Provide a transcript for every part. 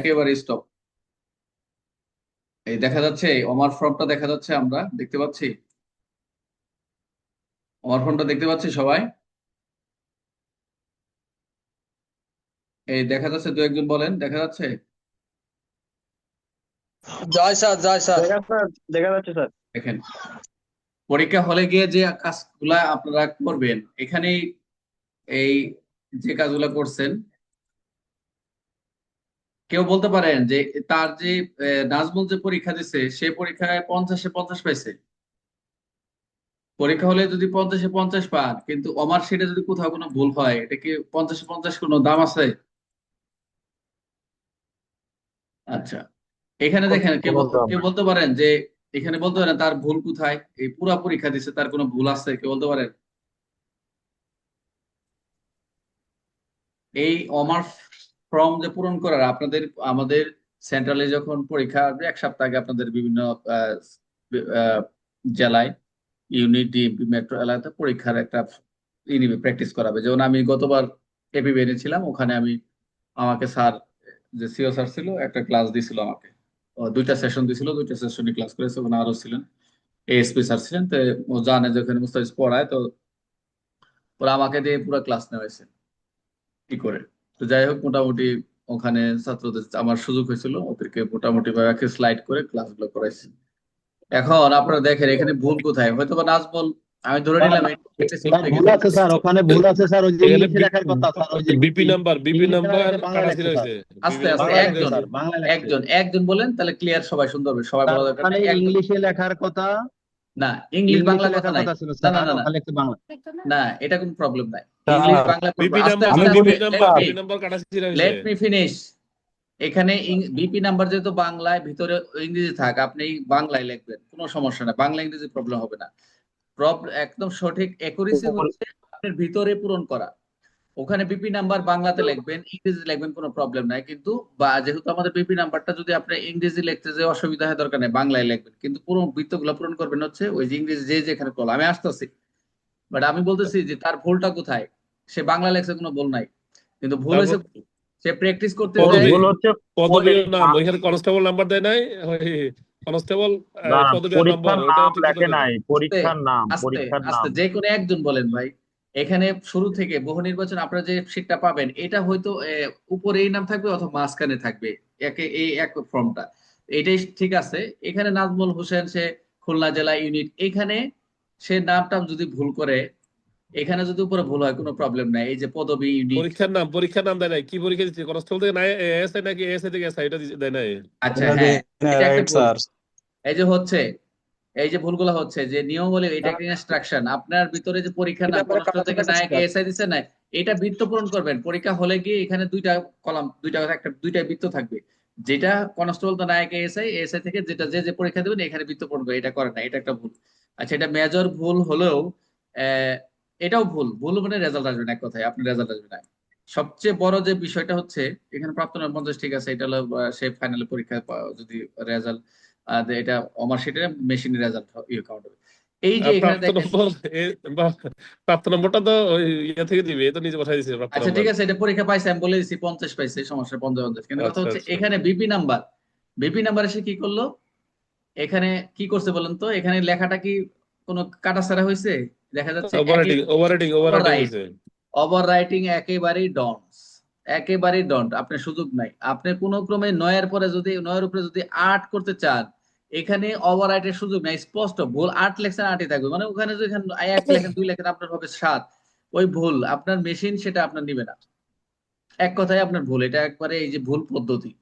একেবারে স্টপ। এই দেখা যাচ্ছে আমার ফর্মটা দেখা যাচ্ছে, আমরা দেখতে পাচ্ছি আমার ফর্মটা দেখতে পাচ্ছি সবাই। এই দেখা যাচ্ছে, দু একজন বলেন দেখা যাচ্ছে। জয় স্যার, জয় স্যার। দেখা যাচ্ছে স্যার। দেখেন, পরীক্ষা হলে গিয়ে যে কাজগুলা আপনারা করবেন এখানে, এই যে কাজগুলা করছেন, কেউ বলতে পারেন যে তার যে নাজমুল যে পরীক্ষা দিছে সে পরীক্ষায় 50-এ 50 পাইছে। পরীক্ষা হলে যদি 50-এ 50 পান, কিন্তু মার্কশিটে যদি কোথাও কোনো ভুল হয়, এটা কি 50-এ 50 কোনো দাম আছে? আচ্ছা, এখানে দেখেন কোনো দাম কেউ নাই। বলতে পারেন যে এখানে বলতে পারেন তার ভুল কোথায়, এই পুরা পরীক্ষা দিচ্ছে তার কোনো ভুল আছে, কেউ বলতে পারেন? এই অমার ফর্ম যে পূরণ করার আপনাদের, আমাদের সেন্ট্রালে যখন পরীক্ষা আসবে এক সপ্তাহ আগে আপনাদের বিভিন্ন আহ, আহ, জেলায়, ইউনিট, ডিএমপি, মেট্রো এলাকাতে পরীক্ষার একটা প্র্যাকটিস করাবে। যেমন আমি গতবার এপি বেরিয়েছিলাম, ওখানে আমাকে স্যার, যে সিও স্যার ছিল, একটা ক্লাস দিছিল আমাকে। দুইটা সেশন দিছিল, দুইটা সেশনে ক্লাস করেছে, ওখানে আরো ছিলেন, এএসপি স্যার ছিলেন। তো ও জানে যে ওখানে মুস্তাফিজ পড়ায়, তো ওরা আমাকে দিয়ে পুরো ক্লাস নেওয়া হয়েছে কি করে। তো যাই হোক, মোটামুটি ওখানে ছাত্রদের আমার সুযোগ হয়েছিল, ওদেরকে মোটামুটি ভাবে স্লাইড করে ক্লাসগুলো করাইছি। এখন আপনারা দেখেন এখানে ভুল কোথায়, হয়তো বা নাজমল, আমি ধরে স্যার, নিলাম এটা practice স্যার করতে ভুল গেছে। আছে স্যার, ওখানে ভুল আছে স্যার। ওই যে এখানে ইংলিশে লেখার কথা স্যার, ওই যে বিপি নাম্বার ইংলিশে না নাম্বার লিখে বাংলা কাটা ছিল লিখছে স্যার। হয়েছে। বিপি আস্তে নাম্বার আস্তে বাংলা কাটা লিখছে একজন স্যার, বাংলা লিখছে একজন একজন বলেন, তাহলে ক্লিয়ার, সবাই সুন্দর হবে, সবাই স্যার। বলা দরকার ওখানে নেই, একজন। ইংলিশে লেখার কথা, না, ইংলিশ বাংলা ইংলিশে কথা লেখার নাই। কথা ছিল না স্যার, না আর না না ওখানে লিখছে বাংলা। না, এটা কোনো প্রবলেম নাই। ইংলিশ স্যার, বাংলা বিপি আস্তে নাম্বার আস্তে আমি আস্তে, বলি let sir, me BP number কাটা ছিল হয়েছে। Let me finish. এখানে বিপি নাম্বার যেহেতু বাংলায়, ভিতরে ইংরেজি থাক, আপনি বাংলায় লিখবেন, কোনো সমস্যা না, বাংলা ইংরেজি প্রবলেম হবে না। একদম সঠিক অ্যাকুরেসি হচ্ছে আপনার ভিতরে পূরণ করা। ওখানে বিপি নাম্বার বাংলাতে লিখবেন, ইংরেজি লিখবেন, কোনো প্রবলেম নাই। কিন্তু বা যেহেতু আমাদের বিপি নাম্বারটা যদি আপনি ইংরেজি লিখতে যে অসুবিধা হয়, দরকার নেই, বাংলায় লিখবেন। কিন্তু পুরো বৃত্তগুলো পূরণ করবেন হচ্ছে ওই যে ইংরেজি যে যেখানে কল, আমি আসতেছি। বাট আমি বলতেছি যে তার ভুলটা কোথায়। সে বাংলা লেখছে, কোনো ভুল নাই, কিন্তু ভুল হয়েছে, তারপর সে প্র্যাকটিস করতে ওর যায়। পদবী, ভুল হচ্ছে পদবীর নাম পরীক্ষা- ওইখানে কনস্টেবল নাম্বার দেয় নাই, ওই কনস্টেবল দাঁড়ান, পদবীর নম্বর পরীক্ষার ওইটাও নাম ঠিক মতো লেখে দেয় নাই। নাই, আস্তে পরীক্ষার নাম, আস্তে পরীক্ষার আস্তে, নাম। যে কোনো একজন বলেন ভাই। এখানে শুরু থেকে বহু নির্বাচন আপনারা যে সিটটা পাবেন, এটা হয়তো উপরে এই নাম থাকবে অথবা মাঝখানে থাকবে, এই এক ফর্মটা, এটাই ঠিক আছে। এখানে নাজমুল হোসেন, সে খুলনা জেলা ইউনিট, এখানে সে নামটা যদি ভুল করে, এখানে যদি উপরে ভুল হয়, কোনো প্রবলেম নাই। এই যে পদবী ইউনিট, পরীক্ষার নাম দেয় নাই, কি পরীক্ষা দিচ্ছে কনস্টেবল থেকে নাই, এএসআই নাকি এএসআই থেকে এসআই, এটা দেয় নাই। আচ্ছা এটা হ্যাঁ, দিয়ে এটা একটা রাইট ভুল। স্যার। এই যে হচ্ছে, এই যে ভুলগুলো হচ্ছে, যে নিয়ম বলে এটা একটা ইনস্ট্রাকশন আপনার ভিতরে, যে পরীক্ষার নাম কনস্টেবল থেকে নায়ক এসআই দিচ্ছে না, এটা বৃত্ত পূরণ করবেন। পরীক্ষা হলে গিয়ে এখানে দুইটা কলাম, দুইটা বৃত্ত থাকবে, যেটা কনস্টেবল তো নায়ক এসআই, এসআই থেকে যেটা যে যে পরীক্ষা দেবেন এখানে বৃত্ত পূরণ করবে, এটা করেন না, এটা একটা ভুল। আচ্ছা, এটা মেজর ভুল হলেও আহ এটাও ভুল, ভুল মানে রেজাল্ট আসবে না, এক কথায় আপনার রেজাল্ট আসবে না। সবচেয়ে বড় যে বিষয়টা হচ্ছে, এখানে প্রাপ্ত নয় 50, ঠিক আছে, এটা হলো সে ফাইনাল পরীক্ষা যদি রেজাল্ট, এটা আমার সেটা মেশিনের রেজাল্ট ইয়ে কাউন্ট হবে। এই যে এখানে প্রাপ্ত দেখেন, নম্বর বা প্রাপ্ত নম্বরটা তো ওই ইয়ে থেকে দিবে, এ তো নিজে পাঠাই দিছে প্রাপ্ত আচ্ছা ঠিক নম্বর। আছে, এটা পরীক্ষা পাইছে, আমি বলে দিচ্ছি 50 পাইছে, সমস্যা 50-50, কিন্তু কথা আচ্ছা হচ্ছে আচ্ছা, এখানে বিপি নাম্বার, বিপি নাম্বার এসে কি করলো, এখানে কি করছে বলেন তো, এখানে লেখাটা কি কোনো কাটাছাড়া হয়েছে? দেখা যাচ্ছে ওভার একই writing, over writing, over writing right, হয়েছে। ওভার রাইটিং একেবারেই ডন্ট, একেবারেই ডন্ট, আপনার সুযোগ নাই। আপনি কোনো ক্রমে নয়ের পরে যদি, নয়ের উপরে যদি 8 করতে চান, এখানে ওভার রাইটের সুযোগ নাই, স্পষ্ট ভুল। 8 লেখছেন 8ই থাকবে, মানে ওখানে যদি এখানে 1 লেখেন 2 লেখেন, আপনার হবে 7। ওই ভুল আপনার মেশিন সেটা আপনার নিবে না, এক কথায় আপনার ভুল। এটা একবারে এই যে ভুল পদ্ধতি,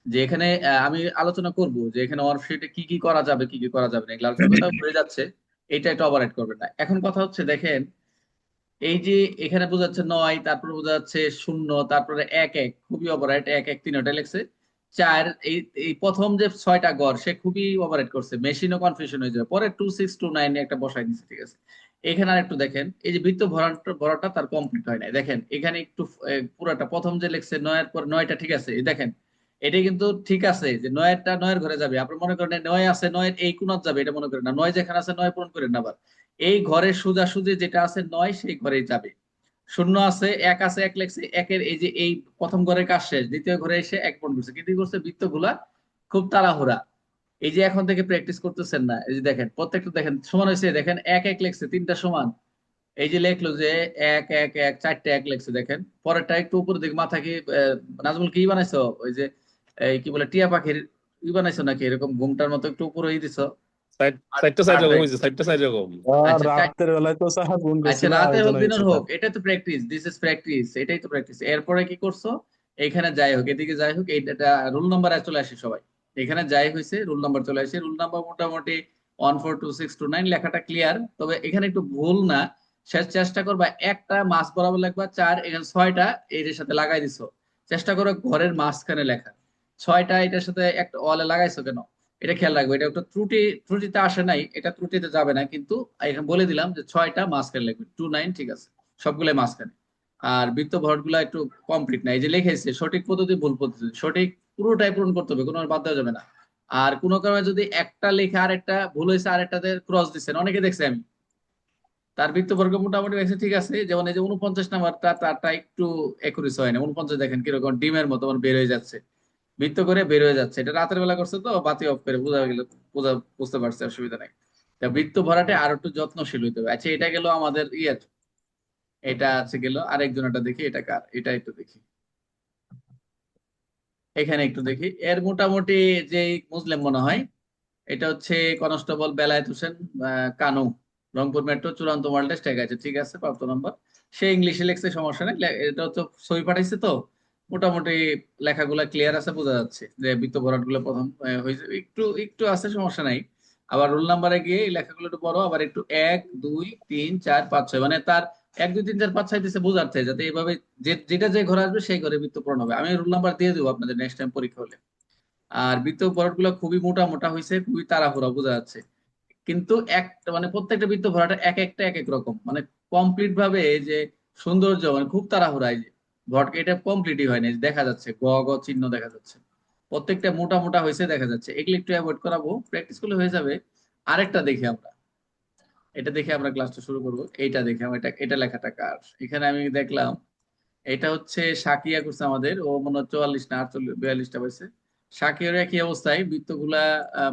যে এখানে আমি আলোচনা করব যে এখানে ওয়ার্কশিটে কি কি করা যাবে, কি কি করা যাবে না, এগুলো আলোচনা করতে হয়ে যাচ্ছে। এটা একটা ওভাররাইট করবেন না। এখন কথা হচ্ছে দেখেন, এই যে এখানে বোঝা যাচ্ছে 9, তারপরে বোঝা যাচ্ছে 0, তারপরে 1-1, খুবই ওভাররাইট, 1-1 3টা লেখছে। 4, এই এই প্রথম যে 6টা ঘর সে খুবই ওভাররাইট করছে, মেশিনও কনফিউশন হয়ে যাবে। পরে 2-6-2-9 একটা বসাই দিচ্ছে, ঠিক আছে। এখানে আর একটু দেখেন, এই যে বৃত্ত ভরাটা ভরাটা তার কমপ্লিট হয় নাই, দেখেন এখানে একটু পুরাটা প্রথম যে লেখছে 9-এর পর 9টা, ঠিক আছে, এই দেখেন এটা কিন্তু ঠিক আছে যে 9-এরটা 9-এর ঘরে যাবে। আপনি মনে করেন 9 আছে, 9-এর এই কোণাত যাবে, এটা মনে করেন না, 9 যেখানে আছে 9 পূরণ করেন না, আবার এই ঘরের সোজাসুজি যেটা আছে 9 সেই ঘরেই যাবে। শূন্য আছে, এক আছে, এক লেখছে, একের এই যে এই প্রথম ঘরের কাজ শেষ, দ্বিতীয় ঘরে এসে এক পূরণ করছে, কিন্তু কি করছে বৃত্তগুলা খুব তাড়াহুড়া। এই যে এখন থেকে প্র্যাকটিস করতেছেন না, এই যে দেখেন প্রত্যেকটা দেখেন সমান হয়েছে, দেখেন এক এক লেখছে, তিনটা সমান। এই যে লেখলো যে এক এক এক, চারটে এক লেখছে, দেখেন পরেরটা একটু উপরে দিকে মাথা কি নাজমুল কি বানাইছো, ওই যে এই কি বলে টিয়া পাখির বানাইছো নাকি এরকম ঘুমটার মতো একটু উপরে দিছো? সাইডটা সাইড রকম পারফেক্ট। হয়েছে, সাইডটা সাইড রকম। আর আচ্ছা রাতের বেলায় তো স্যার ফোন আচ্ছা, করছিল, রাতে এই হোক জন্য দিনের হয়েছে হোক, স্যার। এটা তো প্র্যাকটিস, দিস ইজ প্র্যাকটিস, এটাই তো প্র্যাকটিস। এরপরে কি করছো, এখানে যাই হোক, এদিকে যাই হোক, এইটা রুল নাম্বার চলে আসে সবাই। এখানে যাই হয়েছে রুল নাম্বার চলে আসে, রুল নাম্বার মোটামুটি 142 6 2 9 লেখাটা ক্লিয়ার। তবে এখানে একটু ভুল না, শেষ চেষ্টা করবা একটা মাছ বরাবর লেখবা, চার এখানে ছয়টা এর সাথে লাগাই দিছো, চেষ্টা করো ঘরের মাঝখানে লেখা, ছয়টা এটার সাথে একটা ওয়ালে লাগাইছো কেন, এটা খেয়াল রাখবো। এটা একটা ত্রুটিতে আসে নাই, এটা ত্রুটিতে যাবে না, কিন্তু এখানে বলে দিলাম যে ছয়টা মাঝখানে লিখবে, 2 9 ঠিক আছে, সবগুলো মাঝখানে। আর বৃত্ত ভরাট গুলা একটু কমপ্লিট না, এই যে লিখেছে সঠিক পদ্ধতি ভুল পদ্ধতি, সঠিক পুরোটাই পূরণ করতে হবে, কোনো বাদ দেওয়া যাবে না। আর কোনো কারণে যদি একটা লেখা আর একটা ভুল হয়েছে, আর একটাতে ক্রস দিচ্ছেন, অনেকে দেখছে আমি, তার বৃত্ত বর্গ মোটামুটি হয়েছে ঠিক আছে, যেমন এই যে 49 নাম্বারটা, তারটা একটু একুরেসি হয় না, 49 দেখেন কিরকম ডিমের মতো মানে বের হয়ে যাচ্ছে, বৃত্ত করে বের হয়ে যাচ্ছে। এটা রাতের বেলা করছে তো, বাতি অফ করে বোঝা গেল, বুঝতে পারছে, অসুবিধা নাই। তা বৃত্ত ভরাটে আরো একটু যত্নশীল হইতে হবে। আচ্ছা, এটা গেল আমাদের ইয়ের, এটা আছে গেল, আরেকজন এটা দেখি, এটা কার, এটা একটু দেখি, এখানে একটু দেখি, এর মোটামুটি যে মুসলিম মনে হয়, এটা হচ্ছে কনস্টেবল বেলায়েত হোসেন কানু, রংপুর মেট্রো চূড়ান্ত মডেল টেস্ট আছে, ঠিক আছে, প্রাপ্ত নম্বর। সে ইংলিশে লিখছে, সমস্যা নেই, এটা হচ্ছে ছবি পাঠাইছে তো, মোটামুটি লেখাগুলা ক্লিয়ার আছে, বোঝা যাচ্ছে যে বৃত্ত ভরাট গুলো প্রথম হয়েছে, একটু একটু আছে, সমস্যা নাই। আবার রোল নাম্বারে গিয়ে এই লেখাগুলো একটু বড়, আবার একটু 1 2 3 4 5 6, মানে তার 1 2 3 4 5 6 দিচ্ছে বোঝাচ্ছে, যাতে এইভাবে যেটা যে ঘরে আসবে সেই ঘরে বৃত্ত পূরণ হবে। আমি রোল নাম্বার দিয়ে দেবো আপনাদের নেক্সট টাইম পরীক্ষা হলে। আর বৃত্ত ভরাট গুলো খুবই মোটা মোটা হয়েছে, খুবই তাড়াহুড়া, বোঝা যাচ্ছে। কিন্তু একটা মানে প্রত্যেকটা বৃত্ত ভরাটা এক একটা এক এক রকম, মানে কমপ্লিট ভাবে এই যে সৌন্দর্য, মানে খুব তাড়াহুড়ায় যে ভটকে এটা কমপ্লিটই হয়নি, এই যে দেখা যাচ্ছে গ গ চিহ্ন দেখা যাচ্ছে, প্রত্যেকটা মোটা মোটা হয়েছে দেখা যাচ্ছে, এগুলো একটু অ্যাভয়েড করাবো, প্র্যাকটিস করলে হয়ে যাবে। আরেকটা দেখি আমরা, এটা দেখে আমরা ক্লাসটা শুরু করবো, এইটা দেখে আমরা, এটা এটা লেখাটা কার, এখানে আমি দেখলাম এটা হচ্ছে সাকিয়া করছে আমাদের, ও মনে হয় 44 না 48 42টা পাইছে। সাকিয়ার একই অবস্থায়, বৃত্তগুলা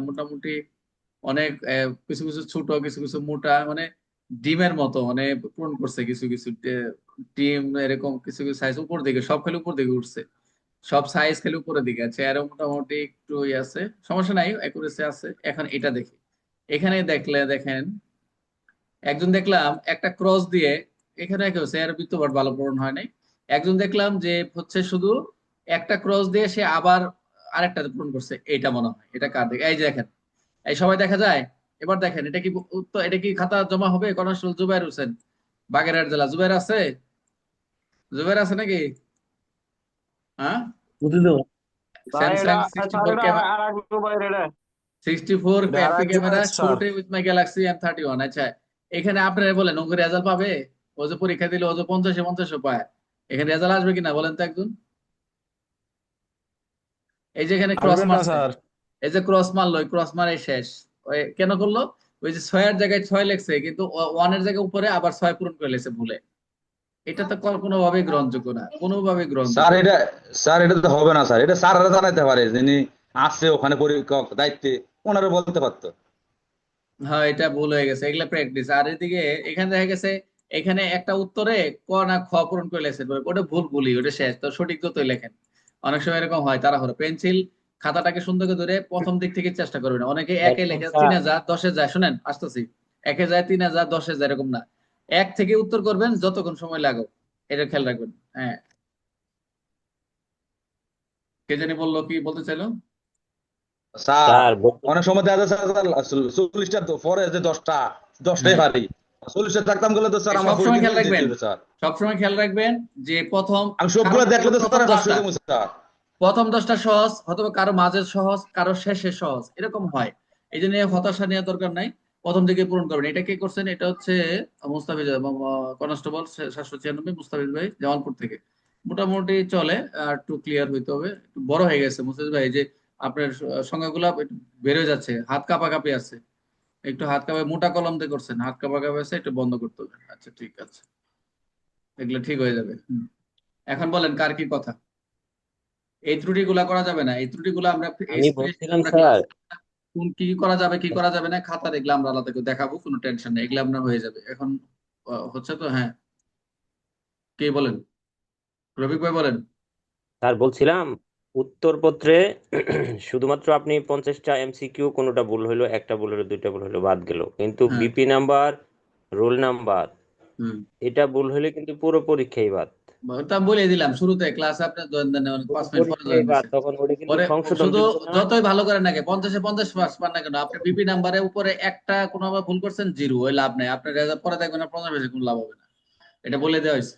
মোটামুটি অনেক কিছু কিছু ছোট, কিছু কিছু মোটা, মানে ডিমের মতো, মানে পূরণ করছে কিছু কিছু ডিম এরকম, কিছু কিছু সাইজ উপর দিকে, সব খালি উপর দিকে উঠছে, সব সাইজ খালি উপরের দিকে আছে, আরো মোটামুটি একটু আছে, সমস্যা নাই, একুরেসি আছে। এখন এটা দেখি, এখানে দেখলে দেখেন, একজন দেখলাম একটা ক্রস দিয়ে, এখানে কি হচ্ছে, এর বৃত্তপাট ভালো পূরণ হয় নাই। একজন দেখলাম যে হচ্ছে শুধু একটা ক্রস দিয়ে সে আবার আরেকটাতে পূরণ করছে, এটা মনে হয়, এটা কার দেখে, এই যে দেখেন, এই সবাই দেখা যায়। এবার দেখেন, এটা কি উত্তর, এটা কি খাতা জমা হবে, কনস্টেবল জুবাইর হোসেন, বাগেরহাট জেলা। জুবাইর আছে, জুবাইর আছে নাকি? হ্যাঁ, স্যার এটা, স্যামসাং সিক্সটি স্যার ফোর এটা ক্যামেরা, আর একটু বাইরে রে, 64 এটা আর এমপি ক্যামেরা, একজনের sir. Shoot with my Galaxy M31। আচ্ছা, এখানে আপনারা বলেন ও রেজাল্ট পাবে? ও যে পরীক্ষা দিলে ও যে 50-50 পায়, এখানে রেজাল্ট আসবে কিনা বলেন তো একজন। এই যে এখানে ক্রস আসবে না মারছে, স্যার। এই যে ক্রস মারলো, ক্রস মারে শেষ। ওই কেন করলো, ওই যে 6 এর জায়গায় 6 লেখছে, কিন্তু 1 এর জায়গায় উপরে আবার 6 পূরণ করে লেছে ভুলে। এটা তো কোনোভাবেই গ্রহণযোগ্য না, কোনোভাবেই স্যার গ্রহণযোগ্য না। এটা স্যার এটা তো হবে না স্যার, এটা স্যাররা জানাইতে পারে, যিনি আছে ওখানে পরীক্ষক দায়িত্বে, ওনারা বলতে পারতো। হ্যাঁ, এটা ভুল হয়ে গেছে, এগুলা প্র্যাকটিস। আর এদিকে এখানে দেখা গেছে, এখানে একটা উত্তরে ক না খ পূরণ করে লেখেন, ওটা ভুল, ভুলই, ওটা শেষ তো, সঠিক যতই লেখেন। অনেক সময় এরকম হয়, তারা হলো পেন্সিল খাতাটাকে সুন্দর করে ধরে প্রথম দিক থেকে চেষ্টা করবেন, অনেকে একে লেখে 3000 10-এ যায়, শুনেন আসতেছি, একে যায় 3000 10-এ যায়, এরকম না, এক থেকে উত্তর করবেন যতক্ষণ সময় লাগুক, এটা খেয়াল রাখবেন। হ্যাঁ, কে জানি বললো, কি বলতে চাইলো? স্যার স্যার অনেক সময় দেখা যায় স্যার 40টা পরে যে 10টাই হ্যাঁ, পারি, 40টা থাকতাম গেলে তো স্যার আমার সবসময় পরীক্ষা খেয়াল দিতে রাখবেন, দিতে স্যার। সবসময় খেয়াল রাখবেন যে প্রথম, আমি কারো সবগুলো মনে দেখলে করেন তো স্যার প্রথম আমি ফার্স্ট 10টা, হয়ে যাবো স্যার। প্রথম 10টা সহজ, অথবা কারো মাঝের সহজ, কারো শেষে সহজ, এরকম হয়। এই জন্য হতাশা নেওয়ার দরকার নাই, প্রথম দিকে পূরণ করবেন। এটা কে করছেন, এটা হচ্ছে মুস্তাফিজ কনস্টেবল 796, মুস্তাফিজ ভাই জামালপুর থেকে। মোটামুটি চলে, আর একটু ক্লিয়ার হইতে হবে, একটু বড় হয়ে গেছে মুস্তাফিজ ভাই, এই যে আপনার সংখ্যাগুলা একটু বের হয়ে যাচ্ছে, হাত কাঁপাকাঁপি আছে, একটু হাত কাঁপে, মোটা কলম দিয়ে করছেন, হাত কাঁপাকাঁপি আছে, একটু বন্ধ করতে হবে। আচ্ছা, ঠিক আছে। এগুলো ঠিক হয়ে যাবে। এখন বলেন কার কি কথা। এই ত্রুটিগুলা করা যাবে না, এই ত্রুটিগুলো আমরা আমি স্পেশালি বলছিলাম আমরা স্যার, কোন কি কি করা যাবে কি করা যাবে না খাতা দেখলে আমরা আলাদা করে দেখাবো, কোনো টেনশন নেই, এগুলো আপনার হয়ে যাবে। এখন হচ্ছে তো, হ্যাঁ কে বলেন, রফিক ভাই বলেন। স্যার বলছিলাম উত্তরপত্রে শুধুমাত্র আপনি 50টা এমসিকিউ, কোনোটা ভুল হইলো, একটা ভুল হইলো, দুইটা ভুল হইলো, বাদ গেল, কিন্তু হ্যাঁ। বিপি নাম্বার, রোল নাম্বার, হুম, এটা ভুল হইলে কিন্তু পুরো পরীক্ষাই বাদ। ওটা বলে দিলাম শুরুতে, ক্লাসে আপনি পুরো 5 মিনিট পরে পরীক্ষাই জয়েন বাদ, দিচ্ছেন। তখন ওটা কিন্তু পরে সংশোধন শুধু যোগ্য না। যতই ভালো করেন না কেন, 50-এ 50 পাস পান না কেন, আপনি বিপি নাম্বারের উপরে একটা কোনো ভুল করছেন, জিরো, ওই লাভ নাই, আপনার রেজাল্ট পরে দেখবেন না, 50 কোনো লাভ হবে না, এটা বলে দেওয়া হয়েছে।